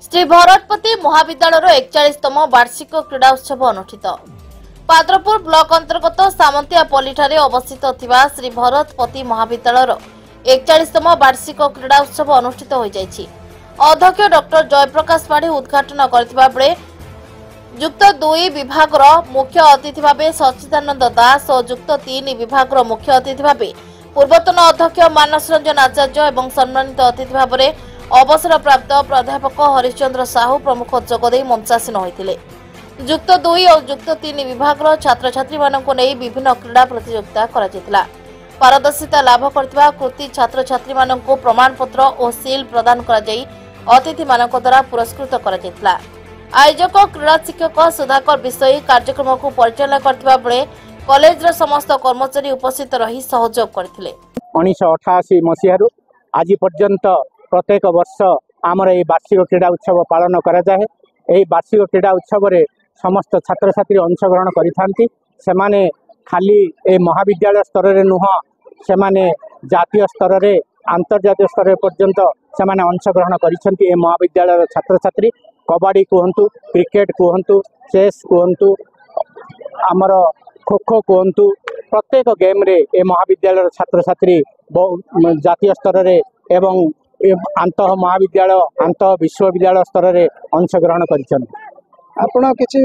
श्री भरतपति महाविद्यालय 41तम वार्षिक क्रीड़ा उत्सव अनुष्ठित। पाद्रपुर ब्लॉक अंतर्गत सामंतियापल्ली ठारे अवस्थित थिबा श्री भरतपति महाविद्यालय 41तम वार्षिक क्रीड़ा उत्सव अनुष्ठित हो जायछि। अध्यक्ष डॉक्टर जयप्रकाश पाढ़ी उद्घाटन करथिबा बेले युक्त 2 विभाग मुख्य अतिथि भावे सच्चिदानंद दास और युक्त 3 विभाग मुख्य अतिथि भावे पूर्वतन अध्यक्ष मानस रंजन आचार्य एवं सम्मानित अतिथि भाव अवसर प्राप्त प्राध्यापक हरिश्चंद्र साहू प्रमुख जोगदे मंचासीन होते। युक्त 2 और युक्त 3 विभाग छात्र छात्री मानक नहीं विभिन्न क्रीड़ा प्रतियोगिता करा। पारदर्शिता लाभ करथिबा कृति छात्र छात्री मानक प्रमाणपत्र और सील प्रदान करा अतिथि मानक द्वारा पुरस्कृत करा। आयोजक क्रीड़ा शिक्षक सुधाकर विषयी कार्यक्रम को परिचालन करथिबा बेले कॉलेज समस्त कर्मचारी उपस्थित रही सहयोग करथिले। 1988 मसीह आज पर्यंत प्रत्येक वर्ष आमर ये वार्षिक क्रीड़ा उत्सव पालन करा जाए। यही वार्षिक क्रीड़ा उत्सव रे समस्त छात्र छात्री अंशग्रहण करिथांती। सेमाने खाली ए महाविद्यालय स्तर रे नुह, सेमाने जातीय स्तर रे अंतर्जातीय स्तर पर्यंत सेमाने अंशग्रहण करिसेंती। ए महाविद्यालय छात्र छात्री कबड्डी कहतु, क्रिकेट कहतु, चेस कहतु, आमर खो खो कहतु, प्रत्येक गेम रे ए महाविद्यालय छात्र छात्री जातीय स्तर रे एवं आंत महाविद्यालय आंत विश्वविद्यालय स्तर रे अंशग्रहण करिसेंती। आपण किछि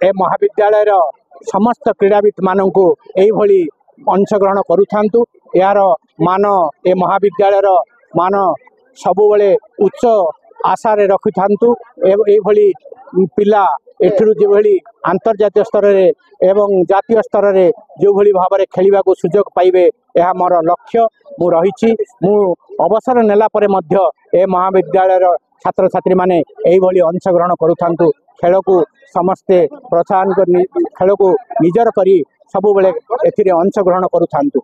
ए महाविद्यालय समस्त क्रीड़ाविद मानू यही अंशग्रहण करूथांतु। यार मान ए महाविद्यालय मान सबुबले उच्च आशा रे रखिथांतु। एभली पिला एठिरु जेभली अंतर्जातीय स्तर रे एवं जातीय स्तर रे जेभली भाव में खेलिबा को सुजोग पाइबे यह मोर लक्ष्य मु रहिछि। मु अवसर नेला परे मध्य ए महाविद्यालय छात्र छात्री माने एही भली अंशग्रहण करूथांतु। खेल को समस्ते प्रोत्साहन कर खेल को निजर करी सबुबले एथिरे अंशग्रहण करूथांतु।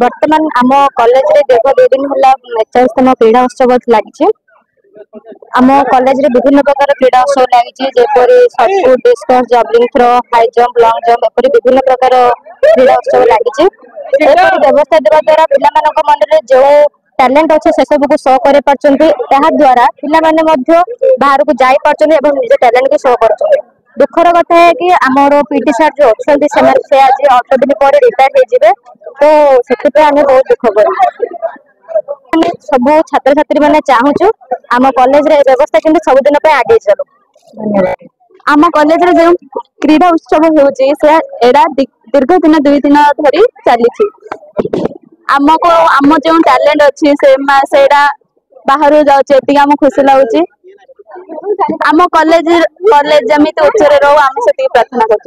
वर्तमान आम कॉलेज रे दीर्घ 2 दिन होला 41तम क्रीड़ा उत्सव लगी। आम कॉलेज रे विभिन्न प्रकार क्रीड़ा उत्सव लगी, जेपरी shot put, discus, javelin throw, high jump, long jump एपरी विभिन्न प्रकार क्रीड़ा उत्सव लगी। व्यवस्था देवा द्वारा पिला मानक मन रे जो टैलेंट अच्छे से सब को शो कर द्वारा पिला माने मध्य बाहर को जाई पारछन एवं निज टैलेंट को शो करछन। दुखर कथा है कि आमर पीटी सर जो अच्छे से आज अल्प दिन पर रिटायर हो, तो से आम बहुत दुख कर सब छात्र छात्री मैंने चाहूँ आम कॉलेज रे व्यवस्था किंतु सबुदिन आगे चलो। धन्यवाद। आम कॉलेज रे जो क्रीड़ा उत्सव होची से एडा दीर्घ दिन 2 दिन धरी चली। आमको आम जो टैलेंट अच्छी से बाहर जाऊँ आम खुशी लगुच। आम कॉलेज जमी उच्च रो आम से प्रार्थना कर।